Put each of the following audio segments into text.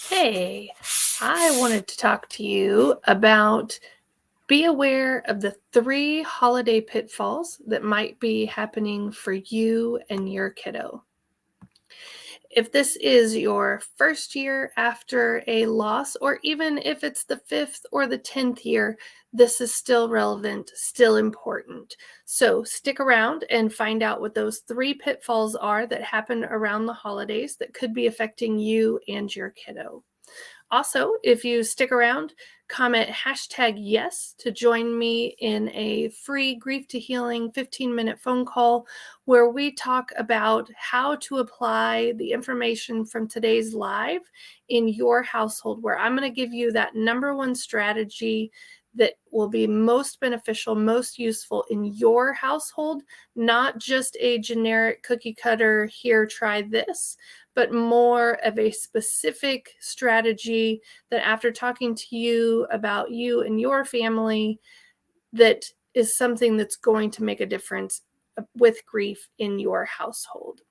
Hey, I wanted to talk to you about be aware of the 3 holiday pitfalls that might be happening for you and your kiddo. If this is your first year after a loss, or even if it's the 5th or the 10th year, this is still relevant, still important. So stick around and find out what those 3 pitfalls are that happen around the holidays that could be affecting you and your kiddo. Also, if you stick around, comment #yes to join me in a free Grief to Healing 15-minute phone call where we talk about how to apply the information from today's live in your household, where I'm going to give you that number one strategy that will be most beneficial, most useful in your household, not just a generic cookie cutter, here, try this, but more of a specific strategy that after talking to you about you and your family, that is something that's going to make a difference with grief in your household.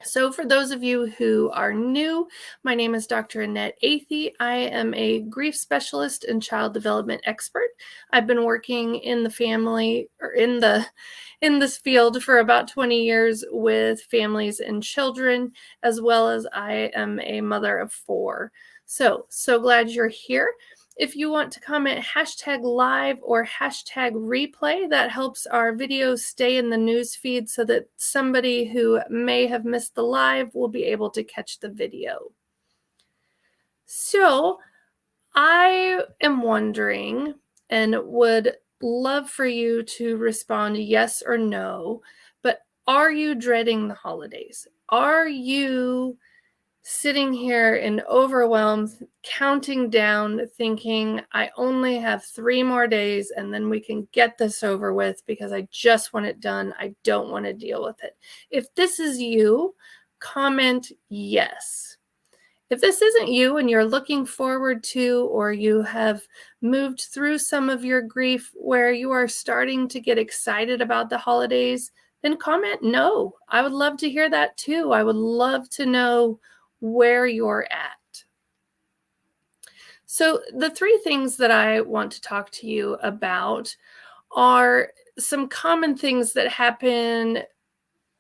So for those of you who are new, my name is Dr. Annette Athey. I am a grief specialist and child development expert. I've been working in the family or in this field for about 20 years with families and children, as well as I am a mother of 4. So glad you're here. If you want to comment #live or #replay, that helps our videos stay in the news feed so that somebody who may have missed the live will be able to catch the video. So I am wondering and would love for you to respond yes or no, but are you dreading the holidays? Are you sitting here in overwhelm, counting down, thinking, I only have 3 more days and then we can get this over with because I just want it done. I don't want to deal with it. If this is you, comment yes. If this isn't you and you're looking forward to, or you have moved through some of your grief where you are starting to get excited about the holidays, then comment no. I would love to hear that too. I would love to know where you're at. So the 3 things that I want to talk to you about are some common things that happen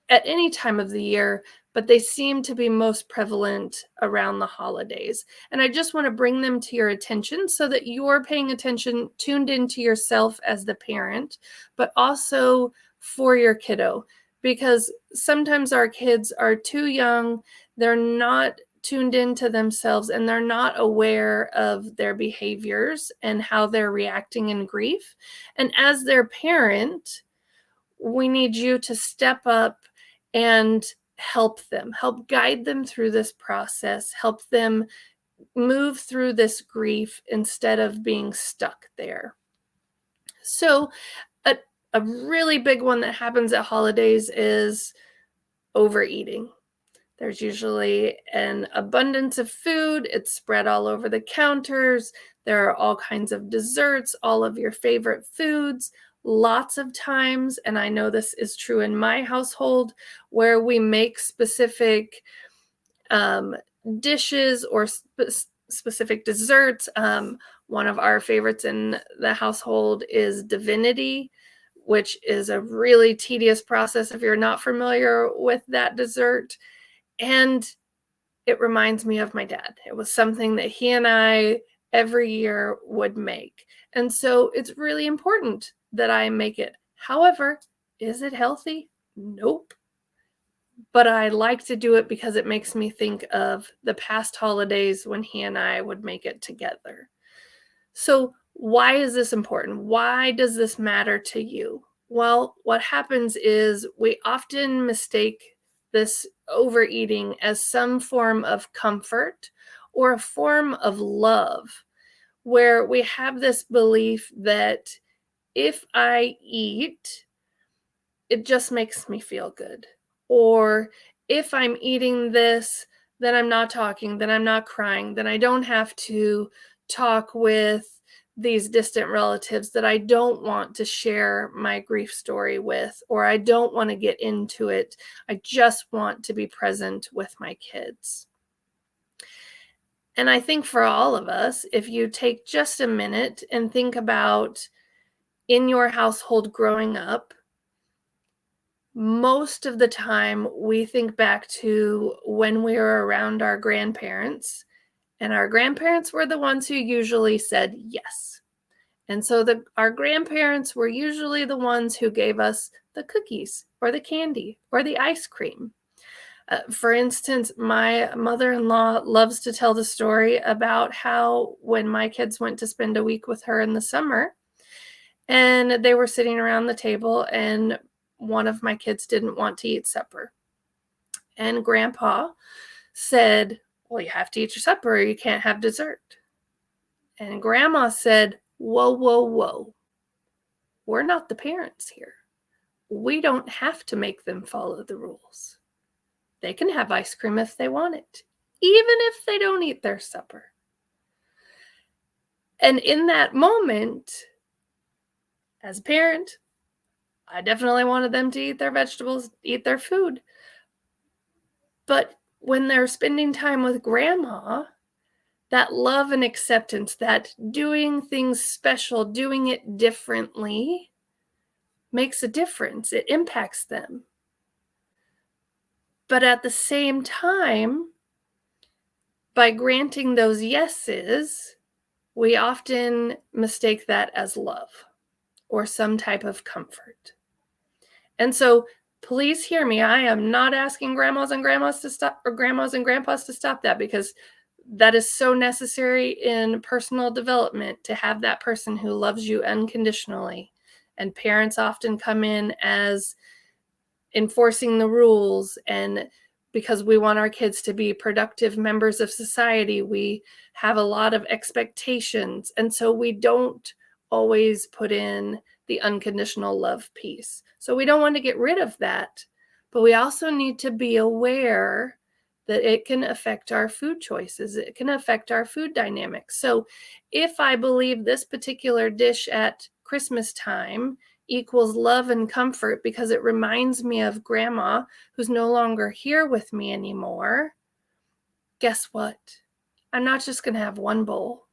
at any time of the year, but they seem to be most prevalent around the holidays. And I just want to bring them to your attention so that you're paying attention, tuned into yourself as the parent, but also for your kiddo. Because sometimes our kids are too young, they're not tuned into themselves, and they're not aware of their behaviors and how they're reacting in grief. And as their parent, we need you to step up and help them, help guide them through this process, help them move through this grief instead of being stuck there. So a really big one that happens at holidays is overeating. There's usually an abundance of food. It's spread all over the counters. There are all kinds of desserts, all of your favorite foods. Lots of times, and I know this is true in my household, where we make specific dishes or specific desserts. One of our favorites in the household is divinity, which is a really tedious process if you're not familiar with that dessert. And it reminds me of my dad. It was something that he and I every year would make. And so it's really important that I make it. However, is it healthy? Nope. But I like to do it because it makes me think of the past holidays when he and I would make it together. So why is this important? Why does this matter to you? Well, what happens is we often mistake this overeating as some form of comfort or a form of love, where we have this belief that if I eat, it just makes me feel good. Or if I'm eating this, then I'm not talking, then I'm not crying, then I don't have to talk with these distant relatives that I don't want to share my grief story with, or I don't want to get into it. I just want to be present with my kids. And I think for all of us, if you take just a minute and think about in your household growing up, most of the time we think back to when we were around our grandparents, and our grandparents were the ones who usually said yes. And so our grandparents were usually the ones who gave us the cookies or the candy or the ice cream. For instance, my mother-in-law loves to tell the story about how when my kids went to spend a week with her in the summer, and they were sitting around the table, and one of my kids didn't want to eat supper. And Grandpa said, "Well, you have to eat your supper or you can't have dessert." And Grandma said, "Whoa, whoa, whoa. We're not the parents here. We don't have to make them follow the rules. They can have ice cream if they want it, even if they don't eat their supper." And in that moment, as a parent, I definitely wanted them to eat their vegetables, eat their food. But when they're spending time with Grandma, that love and acceptance, that doing things special, doing it differently, makes a difference. It impacts them. But at the same time, by granting those yeses, we often mistake that as love or some type of comfort. And so please hear me. I am not asking grandmas and grandpas to stop, or grandmas and grandpas to stop that, because that is so necessary in personal development, to have that person who loves you unconditionally. And parents often come in as enforcing the rules, and because we want our kids to be productive members of society, we have a lot of expectations, and so we don't always put in the unconditional love piece. So we don't want to get rid of that, but we also need to be aware that it can affect our food choices. It can affect our food dynamics. So if I believe this particular dish at Christmas time equals love and comfort because it reminds me of Grandma, who's no longer here with me anymore, guess what? I'm not just going to have one bowl.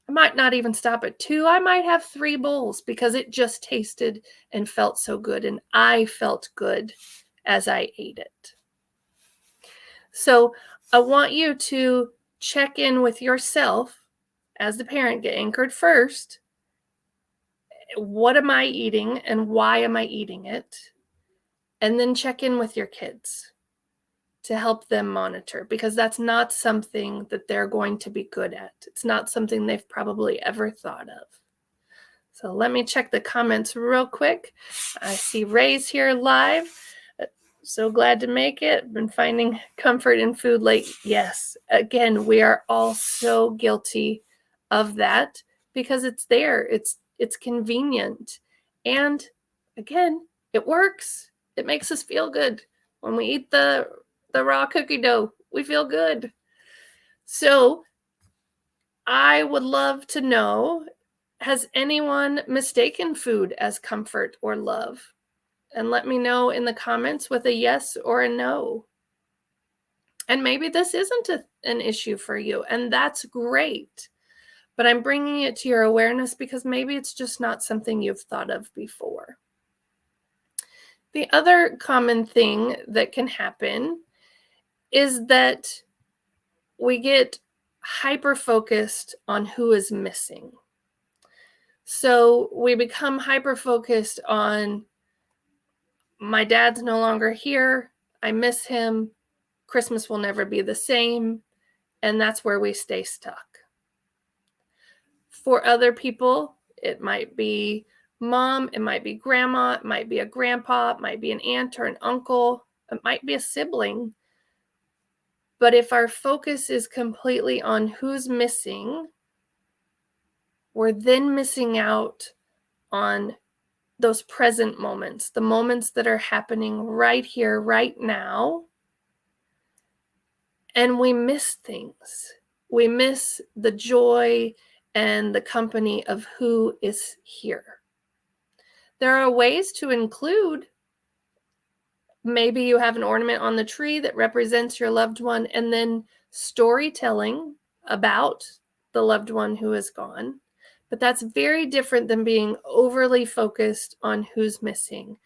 I might not even stop at 2. I might have 3 bowls because it just tasted and felt so good, and I felt good as I ate it. So I want you to check in with yourself as the parent, get anchored first. What am I eating and why am I eating it? And then check in with your kids to help them monitor, because that's not something that they're going to be good at. It's not something they've probably ever thought of. So let me check the comments real quick. I see Ray's here live. So glad to make it. Been finding comfort in food late. Yes, again, we are all so guilty of that because it's there. It's convenient. And again, it works. It makes us feel good. When we eat the raw cookie dough, we feel good. So I would love to know, has anyone mistaken food as comfort or love? And let me know in the comments with a yes or a no. And maybe this isn't an issue for you, and that's great. But I'm bringing it to your awareness because maybe it's just not something you've thought of before. The other common thing that can happen is that we get hyper-focused on who is missing. So we become hyper-focused on, my dad's no longer here, I miss him, Christmas will never be the same, and that's where we stay stuck. For other people, it might be mom, it might be grandma, it might be a grandpa, it might be an aunt or an uncle, it might be a sibling. But if our focus is completely on who's missing, we're then missing out on those present moments, the moments that are happening right here, right now. And we miss things. We miss the joy and the company of who is here. There are ways to include, maybe you have an ornament on the tree that represents your loved one, and then storytelling about the loved one who is gone, but that's very different than being overly focused on who's missing.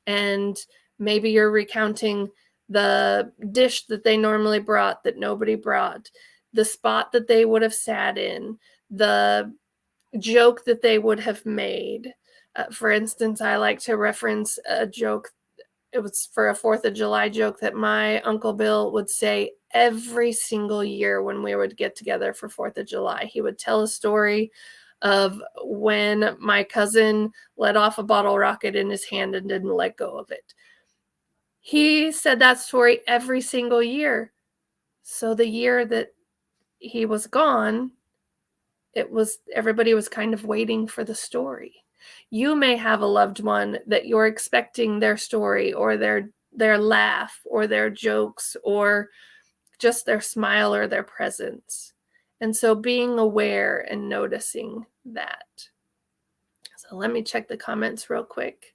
And maybe you're recounting the dish that they normally brought that nobody brought, the spot that they would have sat in, the joke that they would have made. For instance, I like to reference a joke. It was for a 4th of July joke that my Uncle Bill would say every single year when we would get together for 4th of July. He would tell a story of when my cousin let off a bottle rocket in his hand and didn't let go of it. He said that story every single year. So the year that he was gone, everybody was kind of waiting for the story. You may have a loved one that you're expecting their story or their laugh or their jokes or just their smile or their presence. And so being aware and noticing that. So let me check the comments real quick.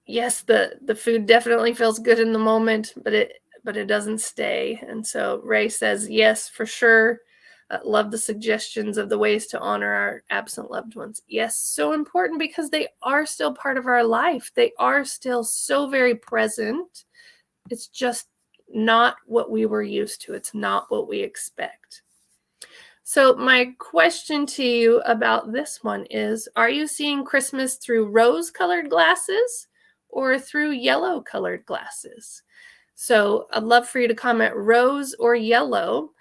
Yes, the food definitely feels good in the moment, but it doesn't stay. And so Ray says, yes, for sure. Love the suggestions of the ways to honor our absent loved ones. Yes, so important because they are still part of our life. They are still so very present. It's just not what we were used to. It's not what we expect. So my question to you about this one is, are you seeing Christmas through rose-colored glasses or through yellow-colored glasses? So I'd love for you to comment rose or yellow.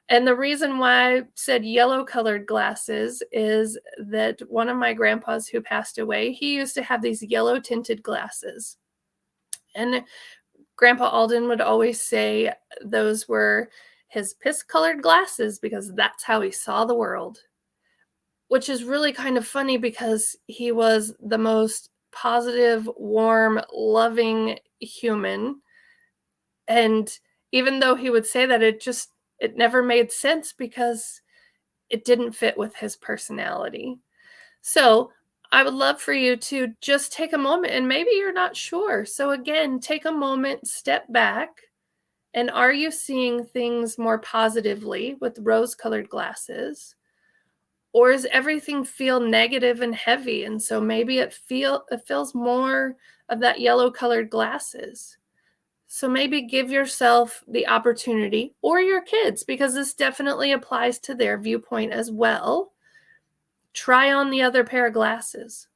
And the reason why I said yellow-colored glasses is that one of my grandpas who passed away, he used to have these yellow-tinted glasses. And Grandpa Alden would always say those were his piss-colored glasses because that's how he saw the world, which is really kind of funny because he was the most positive, warm, loving human. And even though he would say that, it never made sense because it didn't fit with his personality. So I would love for you to just take a moment, and maybe you're not sure. So again, take a moment, step back, and are you seeing things more positively with rose-colored glasses? Or does everything feel negative and heavy? And so maybe it feels more of that yellow-colored glasses. So maybe give yourself the opportunity, or your kids, because this definitely applies to their viewpoint as well. Try on the other pair of glasses.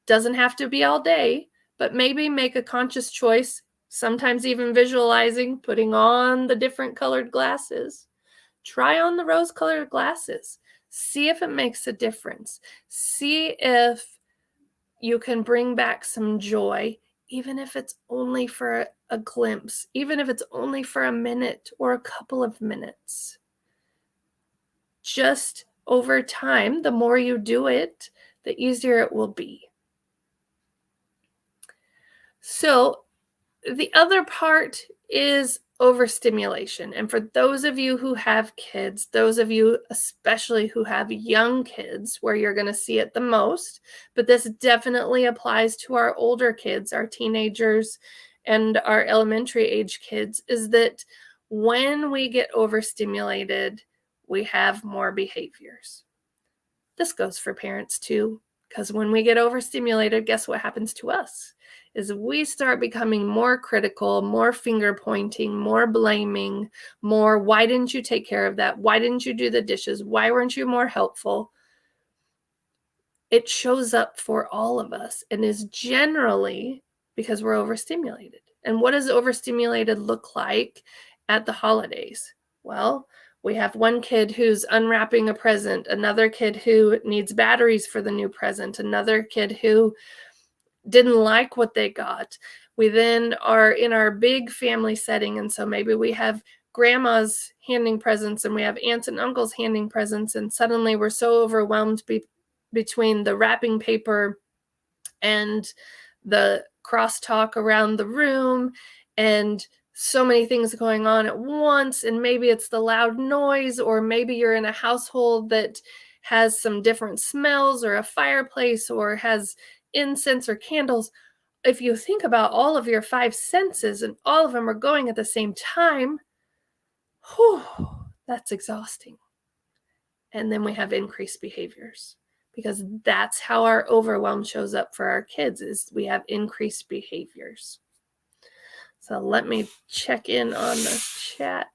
Doesn't have to be all day, but maybe make a conscious choice, sometimes even visualizing, putting on the different colored glasses. Try on the rose-colored glasses. See if it makes a difference. See if you can bring back some joy, even if it's only for a glimpse, even if it's only for a minute or a couple of minutes. Just over time, the more you do it, the easier it will be. So the other part is overstimulation. And for those of you who have kids, those of you especially who have young kids, where you're going to see it the most, but this definitely applies to our older kids, our teenagers, and our elementary age kids, is that when we get overstimulated, we have more behaviors. This goes for parents too, because when we get overstimulated, guess what happens to us? Is we start becoming more critical, more finger pointing, more blaming, more, why didn't you take care of that? Why didn't you do the dishes? Why weren't you more helpful? It shows up for all of us and is generally because we're overstimulated. And what does overstimulated look like at the holidays? Well, we have one kid who's unwrapping a present, another kid who needs batteries for the new present, another kid who didn't like what they got. We then are in our big family setting, and so maybe we have grandmas handing presents and we have aunts and uncles handing presents, and suddenly we're so overwhelmed between the wrapping paper and the crosstalk around the room and so many things going on at once. And maybe it's the loud noise, or maybe you're in a household that has some different smells, or a fireplace, or has incense or candles. If you think about all of your 5 senses and all of them are going at the same time, That's exhausting. And then we have increased behaviors, because that's how our overwhelm shows up for our kids, is we have increased behaviors. So let me check in on the chat.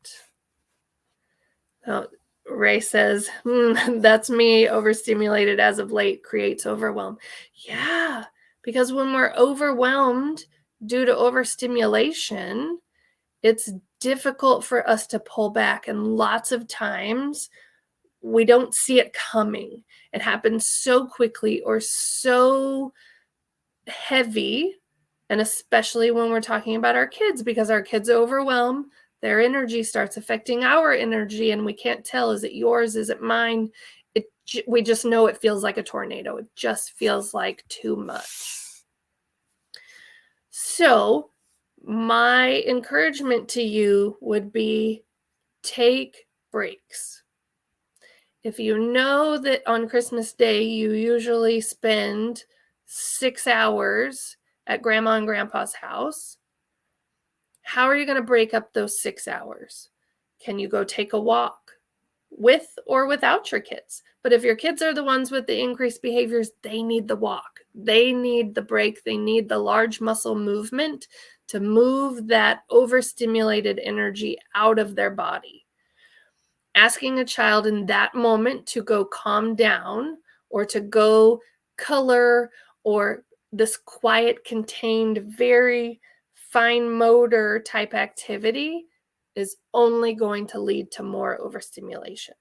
Oh, Ray says, that's me, overstimulated as of late creates overwhelm. Yeah, because when we're overwhelmed due to overstimulation, it's difficult for us to pull back. And lots of times we don't see it coming. It happens so quickly or so heavy. And especially when we're talking about our kids, because our kids overwhelm, their energy starts affecting our energy, and we can't tell, is it yours, is it mine? We just know it feels like a tornado. It just feels like too much. So my encouragement to you would be, take breaks. If you know that on Christmas Day you usually spend 6 hours at Grandma and Grandpa's house, how are you going to break up those 6 hours? Can you go take a walk with or without your kids? But if your kids are the ones with the increased behaviors, they need the walk. They need the break. They need the large muscle movement to move that overstimulated energy out of their body. Asking a child in that moment to go calm down, or to go color, or this quiet, contained, very fine motor type activity, is only going to lead to more overstimulation.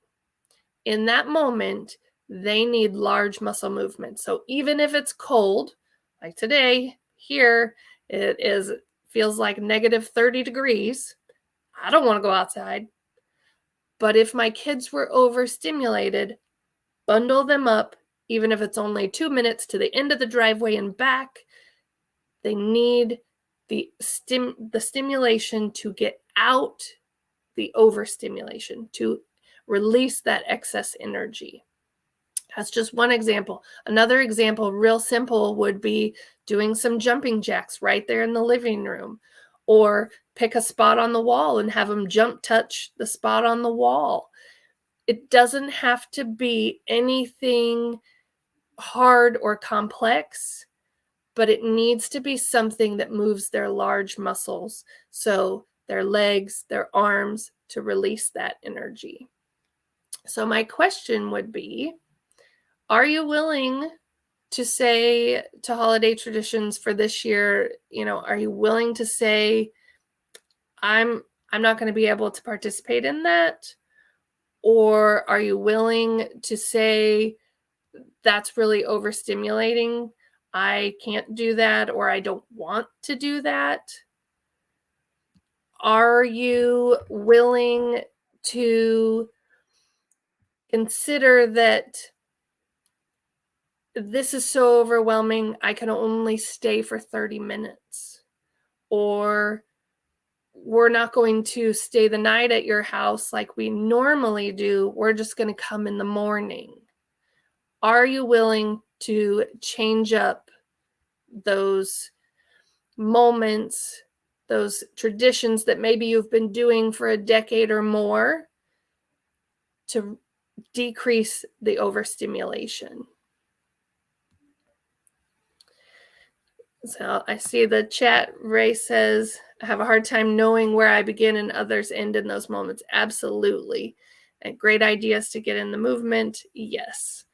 In that moment, they need large muscle movement. So even if it's cold, like today, here, feels like negative 30 degrees. I don't want to go outside. But if my kids were overstimulated, bundle them up, even if it's only 2 minutes to the end of the driveway and back. They need the stimulation to get out the overstimulation, to release that excess energy. That's just one example. Another example, real simple, would be doing some jumping jacks right there in the living room, or pick a spot on the wall and have them jump touch the spot on the wall. It doesn't have to be anything hard or complex, but it needs to be something that moves their large muscles, so their legs, their arms, to release that energy. So my question would be, are you willing to say to holiday traditions for this year, are you willing to say, I'm not going to be able to participate in that? Or are you willing to say, that's really overstimulating, I can't do that, or I don't want to do that? Are you willing to consider that this is so overwhelming, I can only stay for 30 minutes? Or we're not going to stay the night at your house like we normally do. We're just going to come in the morning. Are you willing to change up those moments, those traditions that maybe you've been doing for a decade or more, to decrease the overstimulation? So I see the chat. Ray says, I have a hard time knowing where I begin and others end in those moments. Absolutely. And great ideas to get in the movement. Yes.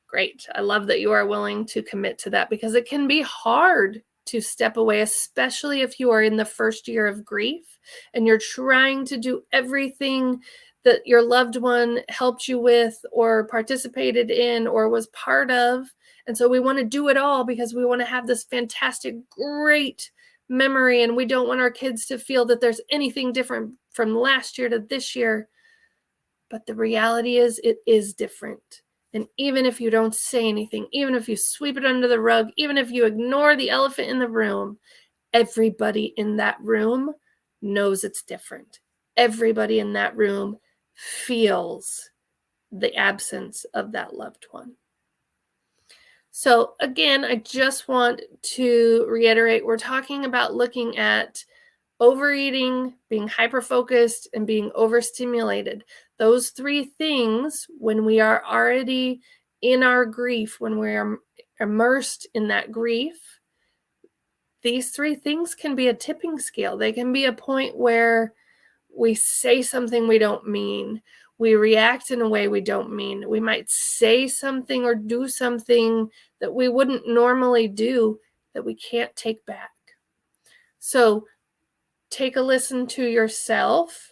Great. I love that you are willing to commit to that, because it can be hard to step away, especially if you are in the first year of grief and you're trying to do everything that your loved one helped you with or participated in or was part of. And so we want to do it all because we want to have this fantastic, great memory, and we don't want our kids to feel that there's anything different from last year to this year. But the reality is, it is different. And even if you don't say anything, even if you sweep it under the rug, even if you ignore the elephant in the room, everybody in that room knows it's different. Everybody in that room feels the absence of that loved one. So again, I just want to reiterate, we're talking about looking at overeating, being hyper-focused, and being overstimulated. Those three things, when we are already in our grief, when we are immersed in that grief, these three things can be a tipping scale. They can be a point where we say something we don't mean. We react in a way we don't mean. We might say something or do something that we wouldn't normally do that we can't take back. So take a listen to yourself,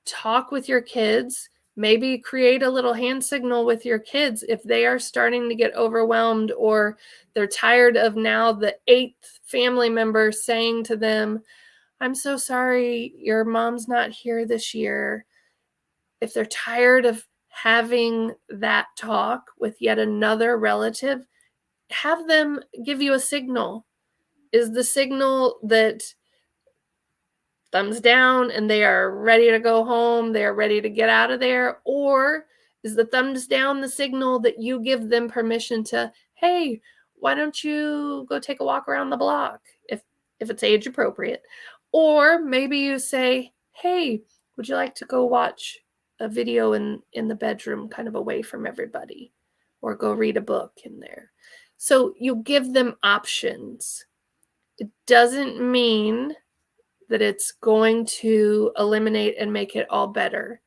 talk with your kids, maybe create a little hand signal with your kids if they are starting to get overwhelmed or they're tired of now the 8th family member saying to them, I'm so sorry, your mom's not here this year. If they're tired of having that talk with yet another relative, have them give you a signal. Is the signal that thumbs down and they are ready to go home, they are ready to get out of there? Or is the thumbs down the signal that you give them permission to, hey, why don't you go take a walk around the block if it's age appropriate? Or maybe you say, hey, would you like to go watch a video in the bedroom kind of away from everybody? Or go read a book in there. So you give them options. It doesn't mean that it's going to eliminate and make it all better.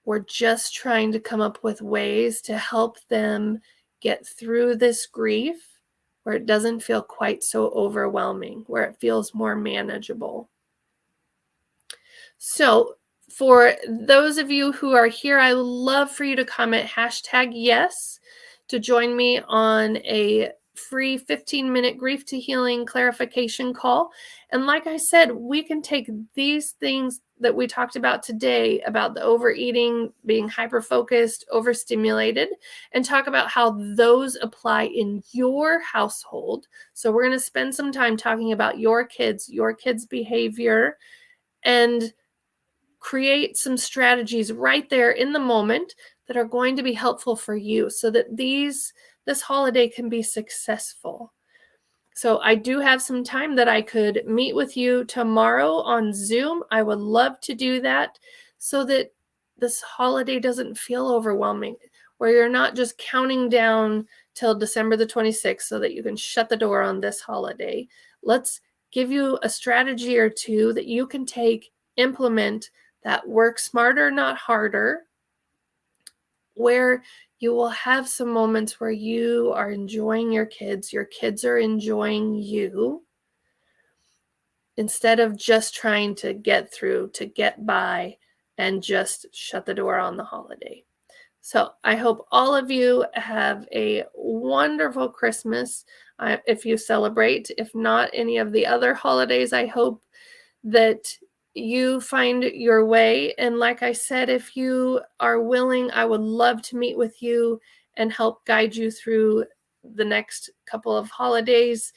We're just trying to come up with ways to help them get through this grief where it doesn't feel quite so overwhelming, where it feels more manageable. So for those of you who are here, I would love for you to comment #yes to join me on a free 15-minute grief to healing clarification call. And like I said, we can take these things that we talked about today about the overeating, being hyper-focused, overstimulated, and talk about how those apply in your household. So we're going to spend some time talking about your kids' behavior, and create some strategies right there in the moment that are going to be helpful for you so that this holiday can be successful. So I do have some time that I could meet with you tomorrow on Zoom. I would love to do that so that this holiday doesn't feel overwhelming, where you're not just counting down till December the 26th so that you can shut the door on this holiday. Let's give you a strategy or two that you can implement that work smarter, not harder, where you will have some moments where you are enjoying your kids are enjoying you, instead of just trying to get through, to get by, and just shut the door on the holiday. So I hope all of you have a wonderful Christmas if you celebrate. If not any of the other holidays, I hope that you find your way. And like I said, if you are willing, I would love to meet with you and help guide you through the next couple of holidays.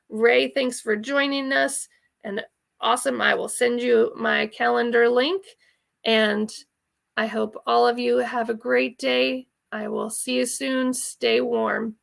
Ray, thanks for joining us. And awesome. I will send you my calendar link. And I hope all of you have a great day. I will see you soon. Stay warm.